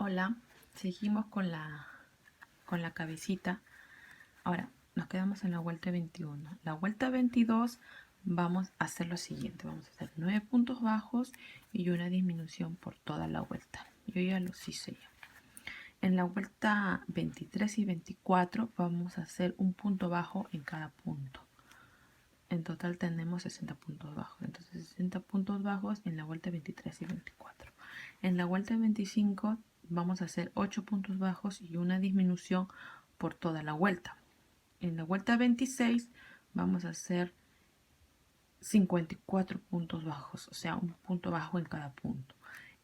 Hola, seguimos con la cabecita. Ahora nos quedamos en la vuelta 21. La vuelta 22 vamos a hacer lo siguiente. Vamos a hacer 9 puntos bajos y una disminución por toda la vuelta. Yo ya los hice ya. En la vuelta 23 y 24 vamos a hacer un punto bajo en cada punto. En total tenemos 60 puntos bajos. Entonces 60 puntos bajos en la vuelta 23 y 24. En la vuelta 25 vamos a hacer 8 puntos bajos y una disminución por toda la vuelta. En la vuelta 26 vamos a hacer 54 puntos bajos, o sea, un punto bajo en cada punto.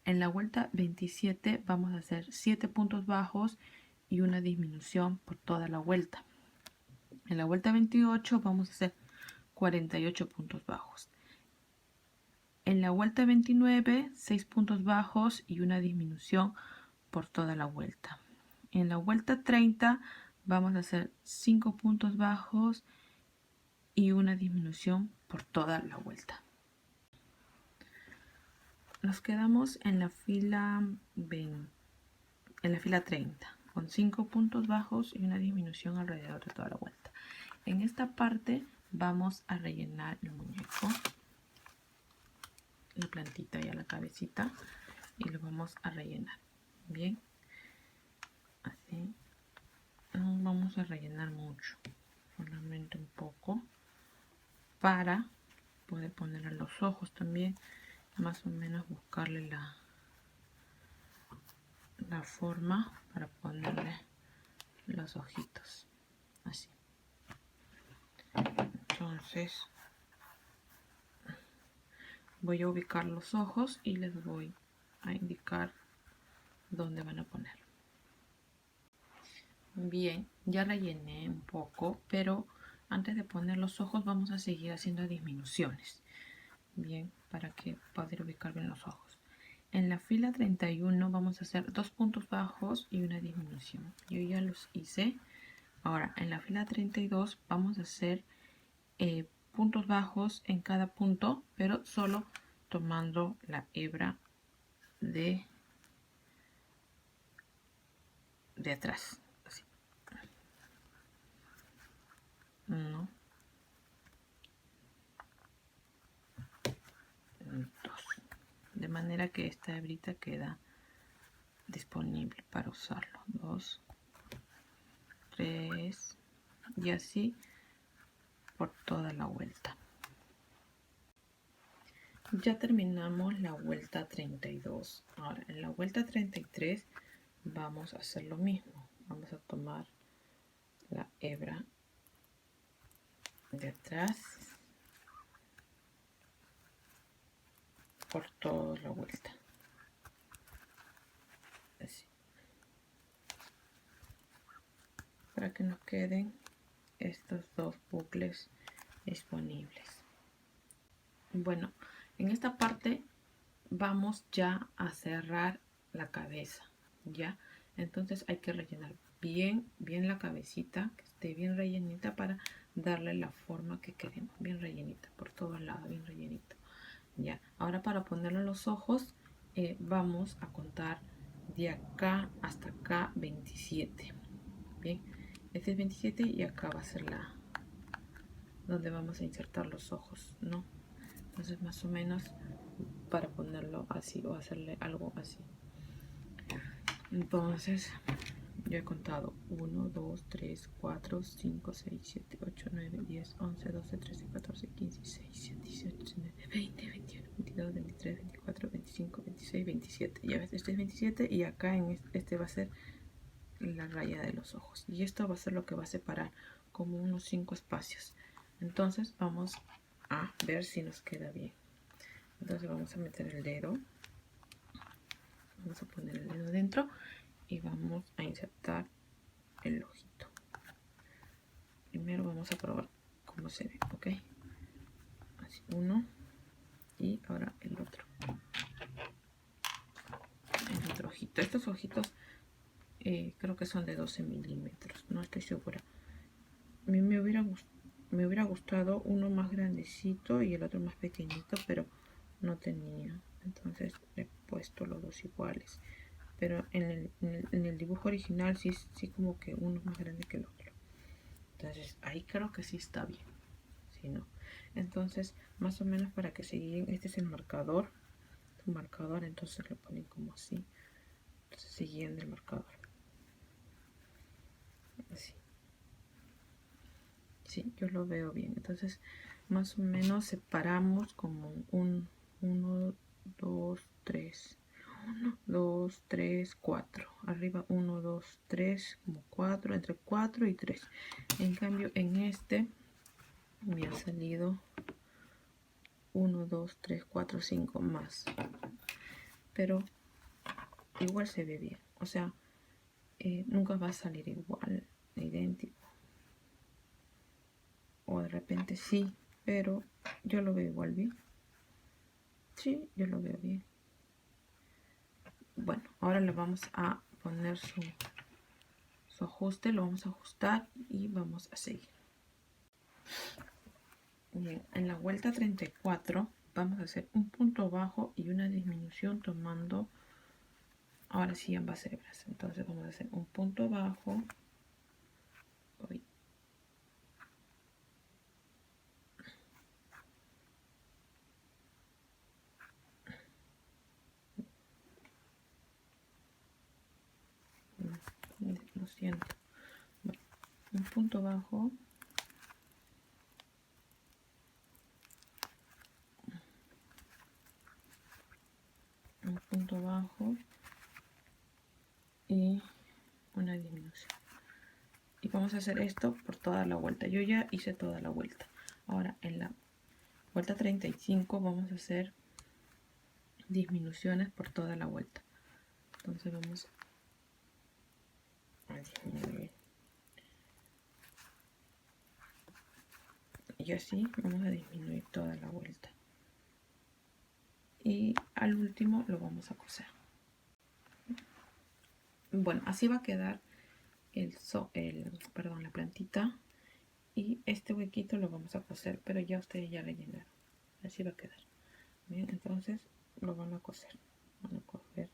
En la vuelta 27 vamos a hacer 7 puntos bajos y una disminución por toda la vuelta. En la vuelta 28 vamos a hacer 48 puntos bajos. En la vuelta 29, 6 puntos bajos y una disminución por toda la vuelta. En la vuelta 30 vamos a hacer 5 puntos bajos y una disminución por toda la vuelta. Nos quedamos en la fila 30 con 5 puntos bajos y una disminución alrededor de toda la vuelta. En esta parte vamos a rellenar el muñeco, la plantita y a la cabecita, y lo vamos a rellenar bien, así. No vamos a rellenar mucho, solamente un poco para poder ponerle los ojos también, más o menos buscarle la forma para ponerle los ojitos, así. Entonces voy a ubicar los ojos y les voy a indicar dónde van a poner. Bien, ya rellené un poco, pero antes de poner los ojos vamos a seguir haciendo disminuciones. Bien, para que poder ubicar bien los ojos. En la fila 31 vamos a hacer 2 puntos bajos y una disminución. Yo ya los hice. Ahora, en la fila 32 vamos a hacer puntos bajos en cada punto, pero solo tomando la hebra de atrás. Así. 1, 2. De manera que esta hebrita queda disponible para usarlo. 2, 3 y así por toda la vuelta. Ya terminamos la vuelta 32. Ahora en la vuelta 33 vamos a hacer lo mismo. Vamos a tomar la hebra de atrás por toda la vuelta, así, para que nos queden estos dos bucles disponibles. Bueno, en esta parte vamos ya a cerrar la cabeza, ya. Entonces hay que rellenar bien la cabecita, que esté bien rellenita para darle la forma que queremos, bien rellenita por todos lados, bien rellenito. Ya, ahora para ponerle los ojos vamos a contar de acá hasta acá 27. Bien, este es 27 y acá va a ser donde vamos a insertar los ojos, ¿no? Entonces más o menos para ponerlo así o hacerle algo así. Entonces yo he contado 1, 2, 3, 4, 5, 6, 7, 8, 9, 10, 11, 12, 13, 14, 15, 16, 17, 18, 19, 20, 21, 22, 23, 24, 25, 26, 27. Ya ves, este es 27 y acá en este va a ser la raya de los ojos. Y esto va a ser lo que va a separar como unos 5 espacios. Entonces vamos a ver si nos queda bien. Entonces vamos a meter el dedo. Vamos a poner el dedo dentro y vamos a insertar el ojito. Primero vamos a probar cómo se ve, ¿ok? Así, uno y ahora el otro ojito. Estos ojitos creo que son de 12 milímetros, no estoy segura. A mí me hubiera gustado uno más grandecito y el otro más pequeñito, pero no tenía, entonces he puesto los dos iguales. pero en el dibujo original sí como que uno es más grande que el otro. Entonces ahí creo que sí está bien. Si no, entonces más o menos para que se guíen, este es el marcador, su marcador, entonces lo ponen como así, entonces se guían del marcador, así. Sí, yo lo veo bien. Entonces más o menos separamos como 1, 2, 3, 1, 2, 3, 4, arriba 1, 2, 3, como 4, entre 4 y 3. En cambio en este me ha salido 1, 2, 3, 4, 5 más, pero igual se ve bien, o sea, nunca va a salir igual, idéntico, o de repente sí, pero yo lo veo igual bien. Sí, yo lo veo bien. Bueno, ahora le vamos a poner su ajuste, lo vamos a ajustar y vamos a seguir. Bien, en la vuelta 34 vamos a hacer un punto bajo y una disminución tomando ahora sí ambas hebras. Entonces vamos a hacer un punto bajo. Uy. Lo siento. Bueno, un punto bajo. Un punto bajo y una disminución. Y vamos a hacer esto por toda la vuelta. Yo ya hice toda la vuelta. Ahora en la vuelta 35 vamos a hacer disminuciones por toda la vuelta. Entonces vamos a disminuir. Y así vamos a disminuir toda la vuelta. Y al último lo vamos a coser. Bueno, así va a quedar la plantita. Y este huequito lo vamos a coser, pero ya ustedes ya rellenaron. Así va a quedar. Bien, entonces lo van a coser. Van a coger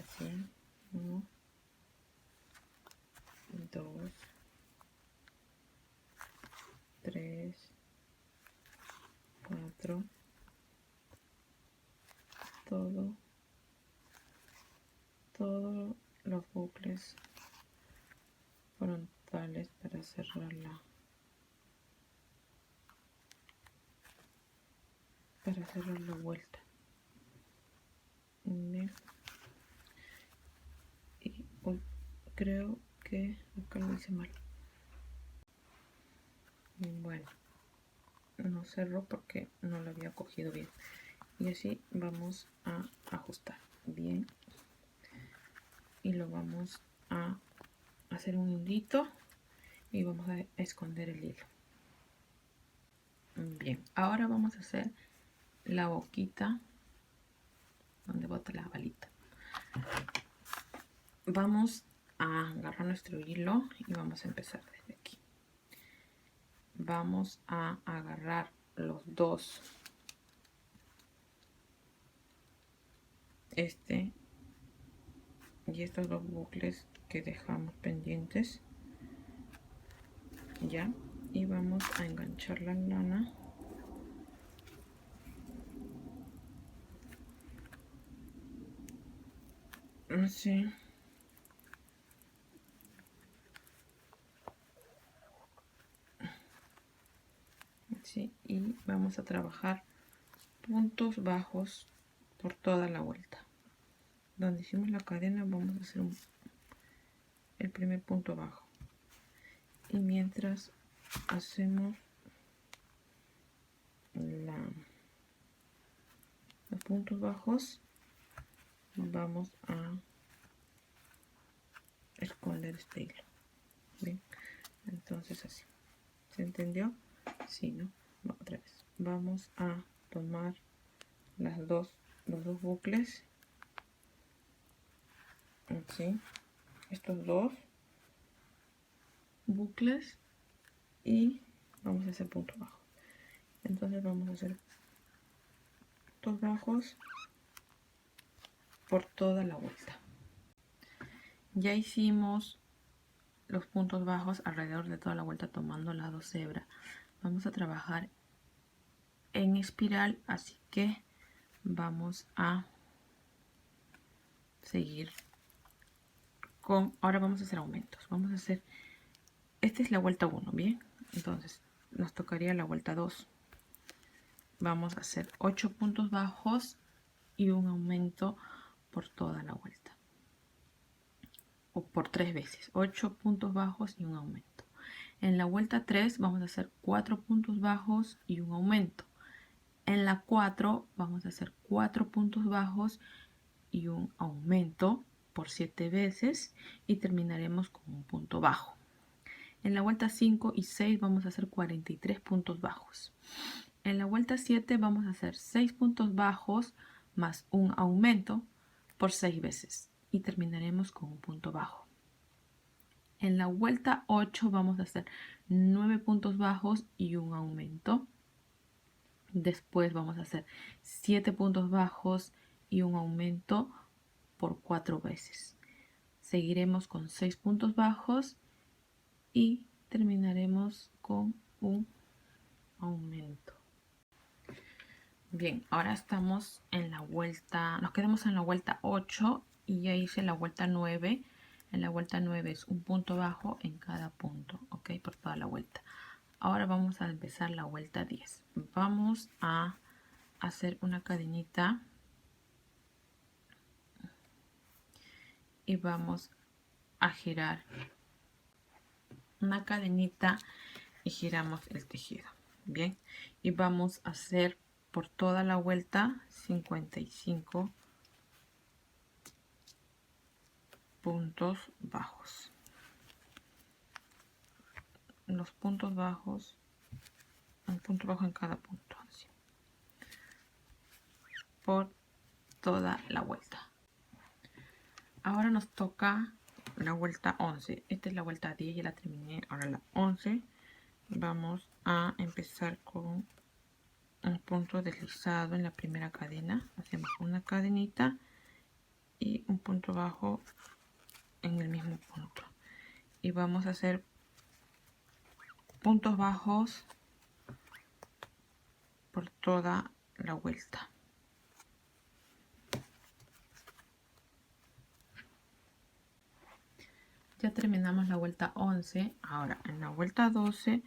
así. 1, 2, 3, 4. Todos los bucles frontales para cerrar la vuelta. Bien. Y hoy creo que acá lo hice mal. Bueno, no cerró porque no lo había cogido bien. Y así vamos a ajustar bien. Y lo vamos a hacer un nudito y vamos a esconder el hilo. Bien, ahora vamos a hacer la boquita donde bota la balita. Vamos a agarrar nuestro hilo y vamos a empezar desde aquí. Vamos a agarrar los dos, este y estos dos bucles que dejamos pendientes, ya, y vamos a enganchar la lana así. Así, y vamos a trabajar puntos bajos por toda la vuelta. Donde hicimos la cadena vamos a hacer el primer punto bajo, y mientras hacemos los puntos bajos vamos a esconder este hilo. Bien, entonces así, ¿se entendió? Sí, ¿no? Otra vez vamos a tomar los dos bucles, así, estos dos bucles, y vamos a hacer punto bajo. Entonces vamos a hacer puntos bajos por toda la vuelta. Ya hicimos los puntos bajos alrededor de toda la vuelta tomando las 2 hebras. Vamos a trabajar en espiral, así que vamos a seguir con, ahora vamos a hacer aumentos. Vamos a hacer, esta es la vuelta 1, bien, entonces nos tocaría la vuelta 2. Vamos a hacer 8 puntos bajos y un aumento por toda la vuelta, o por 3 veces, 8 puntos bajos y un aumento. En la vuelta 3 vamos a hacer 4 puntos bajos y un aumento. En la 4 vamos a hacer 4 puntos bajos y un aumento por 7 veces y terminaremos con un punto bajo. En la vuelta 5 y 6 vamos a hacer 43 puntos bajos. En la vuelta 7 vamos a hacer 6 puntos bajos más un aumento por 6 veces y terminaremos con un punto bajo. En la vuelta 8 vamos a hacer 9 puntos bajos y un aumento. Después vamos a hacer 7 puntos bajos y un aumento por 4 veces. Seguiremos con 6 puntos bajos y terminaremos con un aumento. Bien, ahora estamos en la vuelta, nos quedamos en la vuelta 8 y ya hice la vuelta 9. En la vuelta 9 es un punto bajo en cada punto, ok, por toda la vuelta. Ahora vamos a empezar la vuelta 10. Vamos a hacer una cadenita y vamos a girar una cadenita y giramos el tejido. Bien, y vamos a hacer por toda la vuelta 55 puntos bajos. Los puntos bajos, un punto bajo en cada punto, así, por toda la vuelta. Ahora nos toca la vuelta 11. Esta es la vuelta 10, ya la terminé. Ahora la 11. Vamos a empezar con un punto deslizado en la primera cadena. Hacemos una cadenita y un punto bajo en el mismo punto. Y vamos a hacer puntos bajos por toda la vuelta. Ya terminamos la vuelta 11. Ahora en la vuelta 12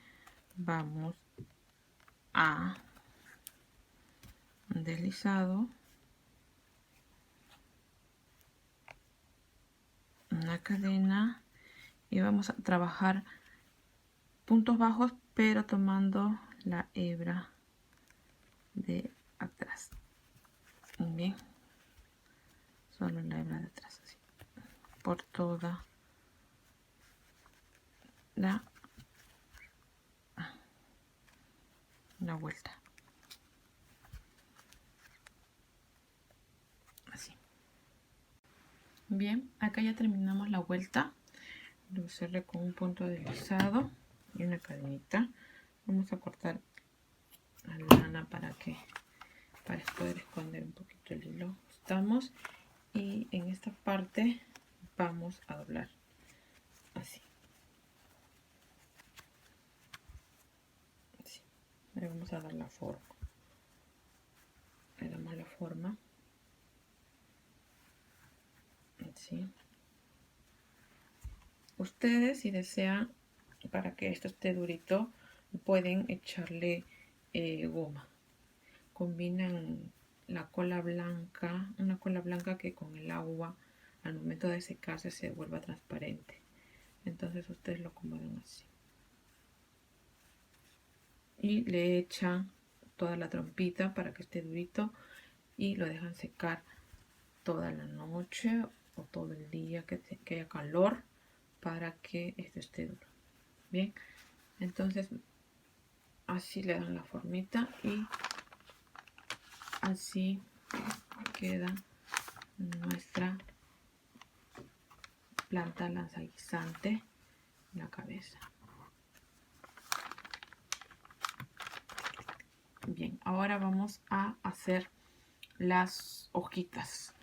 vamos a un deslizado, una cadena y vamos a trabajar puntos bajos pero tomando la hebra de atrás. Bien, solo la hebra de atrás, así, por toda la vuelta, así. Bien, acá ya terminamos la vuelta. Lo cerré con un punto deslizado y una cadenita. Vamos a cortar la lana para poder esconder un poquito el hilo. Estamos, y en esta parte vamos a doblar así. Le vamos a dar la forma. Le damos la forma. Así. Ustedes, si desean, para que esto esté durito, pueden echarle goma. Combinan la cola blanca, una cola blanca que con el agua al momento de secarse se vuelva transparente. Entonces ustedes lo acomodan así. Y le echan toda la trompita para que esté durito y lo dejan secar toda la noche o todo el día que haya calor para que esto esté duro. Bien, entonces así le dan la formita y así queda nuestra planta lanzaguisante en la cabeza. Bien, ahora vamos a hacer las hojitas.